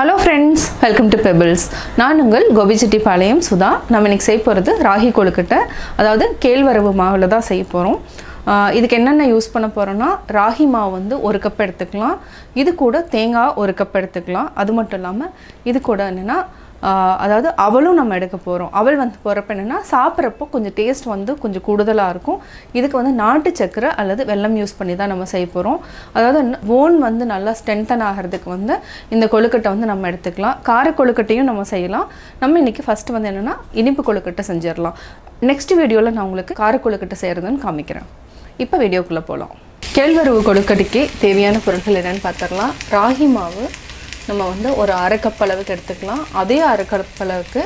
Hello friends, welcome to Pebbles. நான் உங்கள் கோபி பாளையம் சுதா. நம்ம இன்னைக்கு செய்ய போறது ராகி கொழுக்கட்டை. அதாவது கேழ்வரகு மாவுல தான் செய்ய போறோம். இதுக்கு என்னென்ன யூஸ் பண்ண போறோம்னா ராகி மாவு வந்து 1 கப் எடுத்துக்கலாம். இது கூட தேங்காய் 1 கப் எடுத்துக்கலாம். அது மட்டும் இல்லாம இது கூட என்னன்னா அதாவது அவலும் நம்ம எடுக்க போறோம். அவல் வந்து போறப்ப என்னன்னா சாப்பிறப்போ கொஞ்சம் டேஸ்ட் வந்து கொஞ்சம் கூடுதலா இருக்கும். இதுக்கு வந்து நாட்டு சக்கரை அல்லது வெல்லம் யூஸ் பண்ணி தான் நம்ம செய்ய போறோம். அதாவது போன் வந்து நல்லா ஸ்ட்ரெngthen ஆகிறதுக்கு வந்து இந்த கொழுக்கட்டை வந்து நம்ம எடுத்துக்கலாம். கார கொழுக்கட்டையும் நம்ம செய்யலாம். நம்ம இன்னைக்கு ஃபர்ஸ்ட் வந்து என்னன்னா இனிப்பு கொழுக்கட்டை செஞ்சிரலாம். நெக்ஸ்ட் வீடியோல நான் உங்களுக்கு கார கொழுக்கட்டை செய்யறதுன்னு காமிக்கிறேன். இப்போ வீடியோக்குள்ள போலாம். கேழ்வரகு கொழுக்கட்டைக்கு தேவையான பொருட்கள் என்னன்னு பார்த்தறலாம். ராகி மாவு நம்ம வந்து ஒரு 1/2 கப் அளவுக்கு எடுத்துக்கலாம். அதே 1/2 கப் அளவுக்கு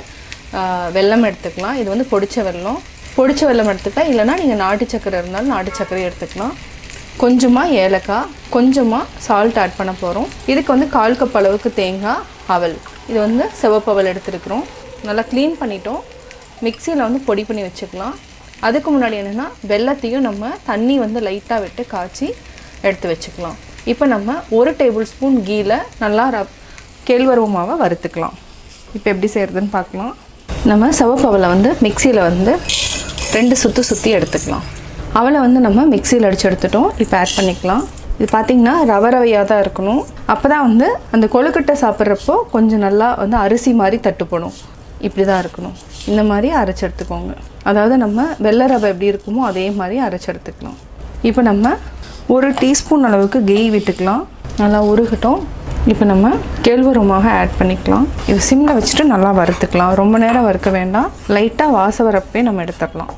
வெல்லம் எடுத்துக்கலாம். இது வந்து பொடிச்ச வெல்லம் எடுத்துக்கலாம். இல்லைனா நீங்கள் நாட்டு சக்கரை இருந்தாலும் நாட்டு சக்கரை எடுத்துக்கலாம். கொஞ்சமாக ஏலக்காய், கொஞ்சமாக சால்ட் ஆட் பண்ண போகிறோம். இதுக்கு வந்து 1/4 கப் அளவுக்கு தேங்காய், அவல். இது வந்து சிவப்பு அவல் எடுத்துருக்குறோம். நல்லா க்ளீன் பண்ணிட்டோம். மிக்சியில் வந்து பொடி பண்ணி வச்சுக்கலாம். அதுக்கு முன்னாடி என்னென்னா வெல்லத்தையும் நம்ம தண்ணி வந்து லைட்டாக விட்டு காய்ச்சி எடுத்து வச்சுக்கலாம். இப்போ நம்ம 1 டேபிள் ஸ்பூன் கீல நல்லா கேழ்வரகு மாவை வறுத்துக்கலாம். இப்போ எப்படி செய்கிறதுன்னு பார்க்கலாம். நம்ம சிவப்பு அவலை வந்து மிக்சியில் வந்து 2 சுற்றி எடுத்துக்கலாம். அவலை வந்து நம்ம மிக்சியில் அடித்து எடுத்துட்டோம். இப்போ ஆட் பண்ணிக்கலாம். இது பார்த்திங்கன்னா ரவையாக தான் இருக்கணும். அப்போ தான் வந்து அந்த கொழுக்கட்டை சாப்பிட்றப்போ கொஞ்சம் நல்லா வந்து அரிசி மாதிரி தட்டுப்படும். இப்படி தான் இருக்கணும். இந்த மாதிரி அரைச்சி எடுத்துக்கோங்க. அதாவது நம்ம வெள்ளை ரவை எப்படி இருக்குமோ அதே மாதிரி அரைச்சி எடுத்துக்கலாம். இப்போ நம்ம 1 டீஸ்பூன் அளவுக்கு கெய் விட்டுக்கலாம். நல்லா உருகட்டும். இப்போ நம்ம கேழ்வரகு மாவை ஆட் பண்ணிக்கலாம். இது சிம்மில் வச்சுட்டு நல்லா வறுத்துக்கலாம். ரொம்ப நேரம் வறுக்க வேண்டாம். லைட்டாக வாசம் வரப்பே நம்ம எடுத்துக்கலாம்.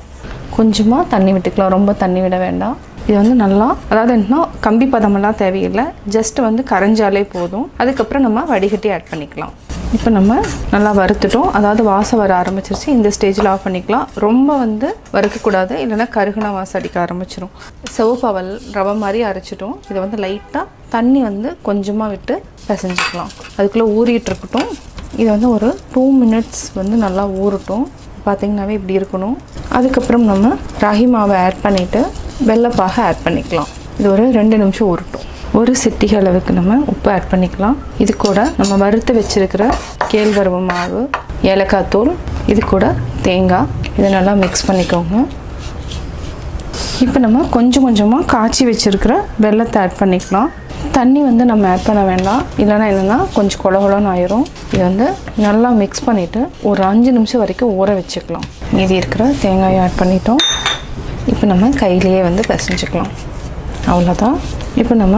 கொஞ்சமாக தண்ணி விட்டுக்கலாம். ரொம்ப தண்ணி விட வேண்டாம். இது வந்து நல்லா அதாவது என்ன கம்பி பதமெல்லாம் தேவையில்லை. ஜஸ்ட் வந்து கரைஞ்சாலே போதும். அதுக்கப்புறம் நம்ம வடிகட்டி ஆட் பண்ணிக்கலாம். இப்போ நம்ம நல்லா வறுத்துட்டோம். அதாவது வாசம் வர ஆரம்பிச்சிருச்சு. இந்த ஸ்டேஜில் ஆஃப் பண்ணிக்கலாம். ரொம்ப வந்து வறுக்கக்கூடாது, இல்லைன்னா கருகுனா வாசம் அடிக்க ஆரம்பிச்சிடும். சிவப்பு அவல் ரவை மாதிரி அரைச்சிட்டோம். இதை வந்து லைட்டாக தண்ணி வந்து கொஞ்சமாக விட்டு பிசைஞ்சிக்கலாம். அதுக்குள்ளே ஊறிட்டு இருக்கட்டும். இது வந்து ஒரு 2 மினிட்ஸ் வந்து நல்லா ஊறட்டும். பார்த்திங்கனாவே இப்படி இருக்கணும். அதுக்கப்புறம் நம்ம ராகி மாவை ஆட் பண்ணிவிட்டு வெள்ளைப்பாக ஆட் பண்ணிக்கலாம். இது ஒரு 2 நிமிஷம் ஊறட்டும். 1 சிட்டிகை அளவுக்கு நம்ம உப்பு ஆட் பண்ணிக்கலாம். இது கூட நம்ம வறுத்து வச்சுருக்கிற கேழ்வரகு மாவு, ஏலக்காய் தூள், இது கூட தேங்காய், இதை நல்லா மிக்ஸ் பண்ணிக்கோங்க. இப்போ நம்ம கொஞ்சமாக காய்ச்சி வச்சுருக்கிற வெல்லத்தை ஆட் பண்ணிக்கலாம். தண்ணி வந்து நம்ம ஆட் பண்ண வேண்டாம், இல்லைனா என்னென்னா கொஞ்சம் கொலகொலன்னு ஆயிரும். இது வந்து நல்லா மிக்ஸ் பண்ணிவிட்டு ஒரு 5 நிமிஷம் வரைக்கும் ஊற வச்சுக்கலாம். மீதி இருக்கிற தேங்காயை ஆட் பண்ணிட்டோம். இப்போ நம்ம கையிலேயே வந்து பிசைஞ்சிக்கலாம். அவ்வளோதான். இப்போ நம்ம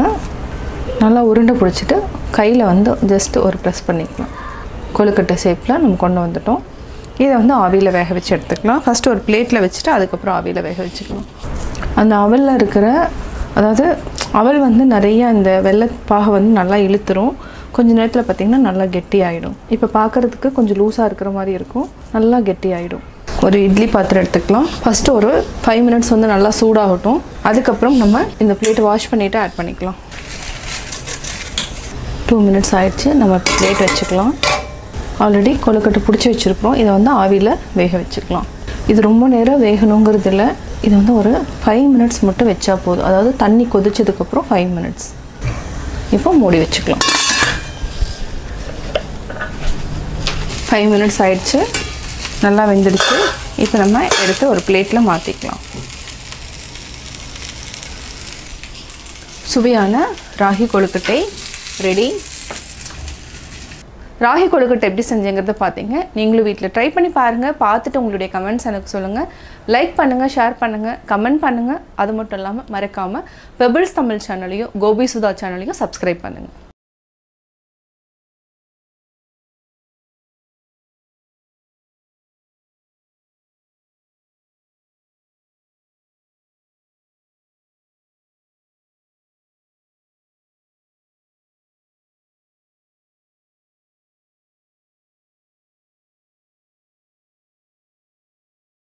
நல்லா உருண்டை பிடிச்சிட்டு கையில் வந்து ஜஸ்ட் ஒரு ப்ரெஸ் பண்ணிக்கலாம். கொழுக்கட்டை ஷேப்பில் நம்ம கொண்டு வந்துட்டோம். இதை வந்து ஆவியில் வேக வச்சு எடுத்துக்கலாம். ஃபஸ்ட்டு ஒரு பிளேட்டில் வச்சுட்டு அதுக்கப்புறம் ஆவியில் வேக வச்சுக்கலாம். அந்த அவலில் இருக்கிற அதாவது அவல் வந்து நிறைய இந்த வெள்ளைப்பாக வந்து நல்லா இழுத்துரும். கொஞ்சம் நேரத்தில் பார்த்திங்கன்னா நல்லா கெட்டி ஆகிடும். இப்போ பார்க்குறதுக்கு கொஞ்சம் லூஸாக இருக்கிற மாதிரி இருக்கும். நல்லா கெட்டி ஆகிடும். ஒரு இட்லி பாத்திரம் எடுத்துக்கலாம். ஃபஸ்ட்டு ஒரு 5 மினிட்ஸ் வந்து நல்லா சூடாகட்டும். அதுக்கப்புறம் நம்ம இந்த பிளேட் வாஷ் பண்ணிவிட்டு ஆட் பண்ணிக்கலாம். 2 மினிட்ஸ் ஆகிடுச்சு. நம்ம பிளேட் வச்சுக்கலாம். ஆல்ரெடி கொழுக்கட்டை பிடிச்சி வச்சுருக்கிறோம். இதை வந்து ஆவியில் வேக வச்சுக்கலாம். இது ரொம்ப நேரம் வேகணுங்கிறது இல்லை. இது வந்து ஒரு 5 மினிட்ஸ் மட்டும் வச்சா போதும். அதாவது தண்ணி கொதிச்சதுக்கப்புறம் 5 மினிட்ஸ். இப்போ மூடி வச்சுக்கலாம். 5 மினிட்ஸ் ஆகிடுச்சு. நல்லா வெந்துடுச்சு. இப்போ நம்ம எடுத்து ஒரு பிளேட்டில் மாற்றிக்கலாம். சுவையான ராகி கொழுக்கட்டை ரெடி. ராகி கொழுக்கட்டை எப்படி செஞ்சேங்கிறத பார்த்தீங்க. நீங்களும் வீட்டில் ட்ரை பண்ணி பாருங்கள். பார்த்துட்டு உங்களுடைய கமெண்ட்ஸ் எனக்கு சொல்லுங்கள். லைக் பண்ணுங்கள், ஷேர் பண்ணுங்கள், கமெண்ட் பண்ணுங்கள். அது மட்டும் இல்லாமல் மறக்காமல் பெபிள்ஸ் தமிழ் சேனலையும் கோபி சுதா சேனலையும் சப்ஸ்கிரைப் பண்ணுங்கள்.